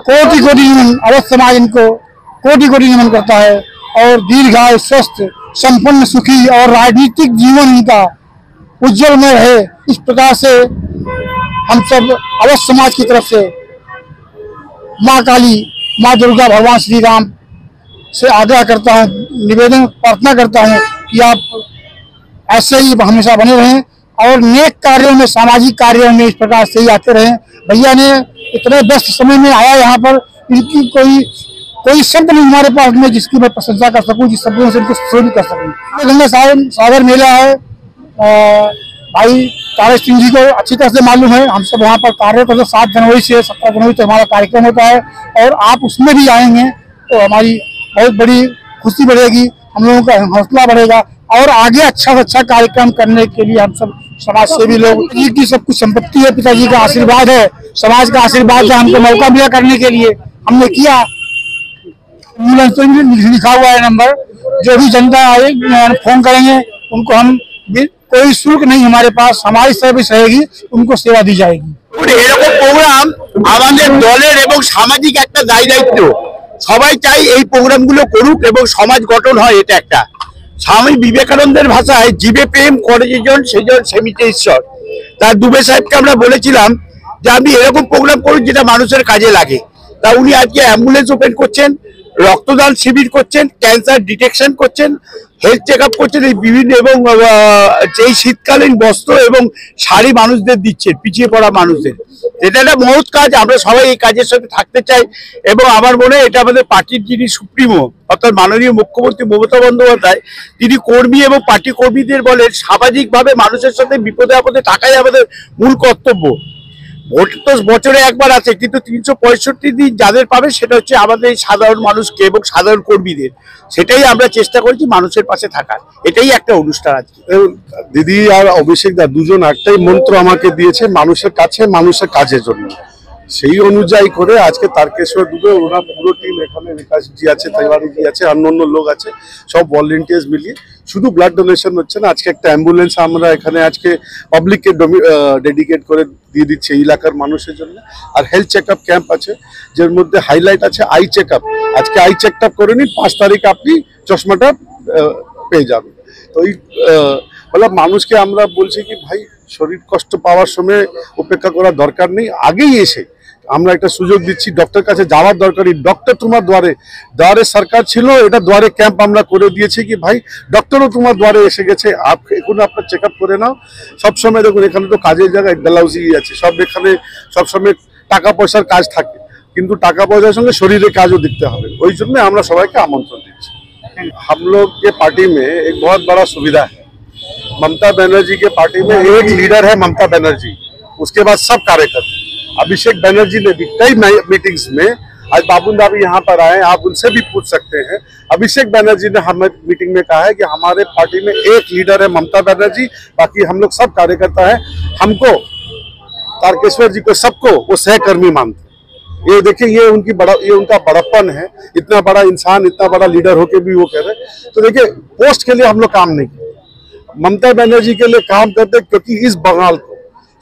कोटि कोटि नमन, अवध समाज इनको कोटि कोटि नमन करता है और दीर्घायु, स्वस्थ, संपन्न, सुखी और राजनीतिक जीवन इनका उज्जवल में रहे। इस प्रकार से हम सब अवध समाज की तरफ से माँ काली, माँ दुर्गा, भगवान श्री राम से आग्रह करता हूँ, निवेदन प्रार्थना करता हूँ कि आप ऐसे ही हमेशा बने रहें और नेक कार्यों में, सामाजिक कार्यों में इस प्रकार से ही आते रहें। भैया ने इतने व्यस्त समय में आया यहाँ पर, इनकी कोई शब्द नहीं हमारे पास में जिसकी मैं प्रशंसा कर सकूं, जिस शब्दों से इनको स्तुति कर सकूं। गंगा सागर मेला है, भाई तारे सिंह जी को अच्छी तरह से मालूम है। हम सब वहाँ पर कार्य करते 7 जनवरी से 17 जनवरी तक हमारा कार्यक्रम होता है और आप उसमें भी आएंगे तो हमारी बहुत बड़ी खुशी बढ़ेगी, हम लोगों का हौसला बढ़ेगा और आगे अच्छा से अच्छा कार्यक्रम करने के लिए हम सब समाज सेवी लोग, जी की सब कुछ संपत्ति है, पिताजी का आशीर्वाद है, समाज का आशीर्वाद है। हमको मौका मिला करने के लिए हमने किया। लिखा हुआ है नंबर, जो भी जनता आए फोन करेंगे उनको हम, कोई शुल्क नहीं हमारे पास, हमारी सर्विस रहेगी, उनको सेवा दी जाएगी। এরকম প্রোগ্রাম আমাদের দলের এবং সামাজিক একটা দায়িত্ব, সবাই চাই এই প্রোগ্রামগুলো করুক এবং সমাজ গঠন হয়। এটা একটা স্বামী বিবেকানন্দের ভাষায় জীবে প্রেম করে যেজন সেজন সেমিতে ঈশ্বর। তার দুবে সাহেবকে আমরা বলেছিলাম যে আপনি এরকম প্রোগ্রাম করুন যেটা মানুষের কাজে লাগে। তা উনি আজকে অ্যাম্বুলেন্স ওপেন করছেন, রক্তদান শিবির করছেন, ক্যান্সার ডিটেকশন করছেন, হেলথ চেক আপ করছেন, এই বিভিন্ন এবং এই শীতকালীন বস্ত্র এবং শাড়ি মানুষদের দিচ্ছেন, পিছিয়ে পড়া মানুষদের। এটা একটা মহৎ কাজ, আমরা সবাই এই কাজের সাথে থাকতে চাই এবং আমার মনে হয় এটা আমাদের পার্টির যিনি সুপ্রিমো অর্থাৎ মাননীয় মুখ্যমন্ত্রী মমতা বন্দ্যোপাধ্যায়, তিনি কর্মী এবং পার্টি কর্মীদের বলেন সামাজিকভাবে মানুষের সাথে বিপদে আপদে থাকাই আমাদের মূল কর্তব্য। ভোট তো বছরে একবার আছে, কিন্তু 365 দিন যাদের পাবে সেটা হচ্ছে আমাদের সাধারণ মানুষকে এবং সাধারণ কর্মীদের। সেটাই আমরা চেষ্টা করছি মানুষের পাশে থাকার। এটাই একটা অনুষ্ঠান আজকে। দিদি আর অভিষেক দা দুজন একটাই মন্ত্র আমাকে দিয়েছে, মানুষের কাছে মানুষের কাজের জন্য। সেই অনুযায়ী করে আজকে তারকেশ্বর দুবে ওরা পুরো টিম, এখানে বিকাশ জি আছে, তিওয়ারি জি আছে, অন্যান্য লোক আছে, সব ভলেন্টিয়ার্স মিলিয়ে শুধু ব্লাড ডোনেশন হচ্ছে না, আজকে একটা অ্যাম্বুলেন্স আমরা এখানে আজকে পাবলিককে ডেডিকেট করে দিয়ে দিচ্ছে এলাকার মানুষের জন্য। আর হেলথ চেকআপ ক্যাম্প আছে, যার মধ্যে হাইলাইট আছে আই চেকআপ। আজকে আই চেকআপ করে নিন, 5 তারিখ আপনি চশমাটা পেয়ে যাবেন। তো এই মানুষকে আমরা বলছি কি ভাই, শরীর কষ্ট পাওয়ার সময় উপেক্ষা করার দরকার নেই, আগেই এসে আমরা একটা সুযোগ দিচ্ছি, ডক্টর কাছে যাওয়ার দরকার নেই। ডক্টর তোমার দ্বারে সরকার ছিল, এটা দ্বারে ক্যাম্প আমরা করে দিয়েছি কি ভাই ডক্টরও তোমার দ্বারে এসে গেছে, এখন আপনার চেক আপ করে নাও। সবসময় দেখুন এখানে তো কাজের জায়গায় ডালাউজি আছে, সব এখানে সবসময় টাকা পয়সার কাজ থাকে, কিন্তু টাকা পয়সার সঙ্গে শরীরের কাজও দেখতে হবে। ওই জন্য আমরা সবাইকে আমন্ত্রণ দিচ্ছি। हम लोग के पार्टी में एक बहुत बड़ा सुविधा है, ममता बनर्जी के पार्टी में एक लीडर है ममता बनर्जी, उसके बाद सब कार्यकर्ता। अभिषेक बनर्जी ने भी कई मीटिंग्स में, आज बाबूंदा भी यहाँ पर आए, आप उनसे भी पूछ सकते हैं। अभिषेक बनर्जी ने हमें मीटिंग में कहा है कि हमारे पार्टी में एक लीडर है ममता बनर्जी, बाकी हम लोग सब कार्यकर्ता हैं। हमको तारकेश्वर जी को सबको वो सहकर्मी मानते हैं। ये देखिए ये उनका बड़प्पन है, इतना बड़ा इंसान, इतना बड़ा लीडर होके भी वो कह रहे हैं। तो देखिए पोस्ट के लिए हम लोग काम नहीं करते, ममता बनर्जी के लिए काम करते, क्योंकि इस बंगाल को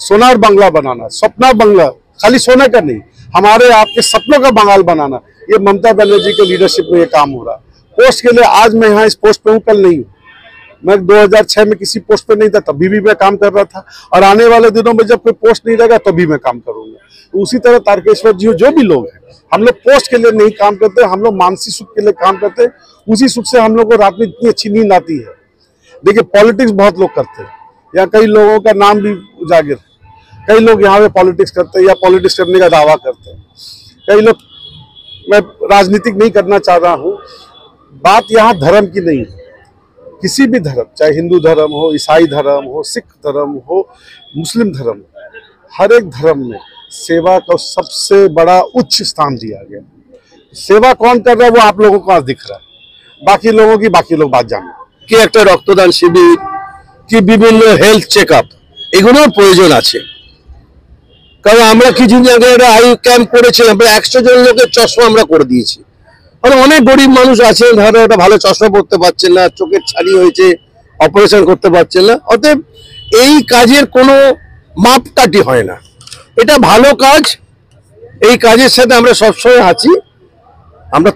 सोनार बांग्ला बनाना, सपना बांग्ला, खाली सोने का नहीं, हमारे आपके सपनों का बंगाल बनाना, ये ममता बनर्जी के लीडरशिप में ये काम हो रहा। पोस्ट के लिए आज मैं यहाँ इस पोस्ट पे हूँ, कल नहीं हूँ। मैं 2006 में किसी पोस्ट पे नहीं था, तभी भी मैं काम कर रहा था, और आने वाले दिनों में जब कोई पोस्ट नहीं रहेगा तभी मैं काम करूंगा। तो उसी तरह तारकेश्वर जी जो भी लोग हैं, हम लोग पोस्ट के लिए नहीं काम करते, हम लोग मानसिक सुख के लिए काम करते। उसी सुख से हम लोग को रात में इतनी अच्छी नींद आती है। देखिए पॉलिटिक्स बहुत लोग करते हैं, या कई लोगों का नाम भी उजागर है, कई लोग यहाँ पे पॉलिटिक्स करते हैं या पॉलिटिक्स करने का दावा करते हैं। कई लोग, मैं राजनीतिक नहीं करना चाह रहा हूँ, बात यहाँ धर्म की नहीं है, किसी भी धर्म, चाहे हिंदू धर्म हो, ईसाई धर्म हो, सिख धर्म हो, मुस्लिम धर्म हो, हर एक धर्म में सेवा को सबसे बड़ा उच्च स्थान दिया गया। सेवा कौन कर रहा है वो आप लोगों को आज दिख रहा है, बाकी लोगों की बाकी लोग बात जाने কি একটা রক্তদান শিবির, কি বিভিন্ন হেলথ চেক আপ, এগুলোর প্রয়োজন আছে। কারণ আমরা কিছুদিন আগে একটা আই ক্যাম্প করেছিলাম, প্রায় 100 জন লোকের চশমা আমরা করে দিয়েছি। আর অনেক গরিব মানুষ আছেন, ধরো একটা ভালো চশমা পরতে পারছেন না, চোখের ছানি হয়েছে, অপারেশন করতে পারছেন না। অতএব এই কাজের কোনো মাপকাঠি হয় না, এটা ভালো কাজ। এই কাজের সাথে আমরা সবসময় আছি। আমরা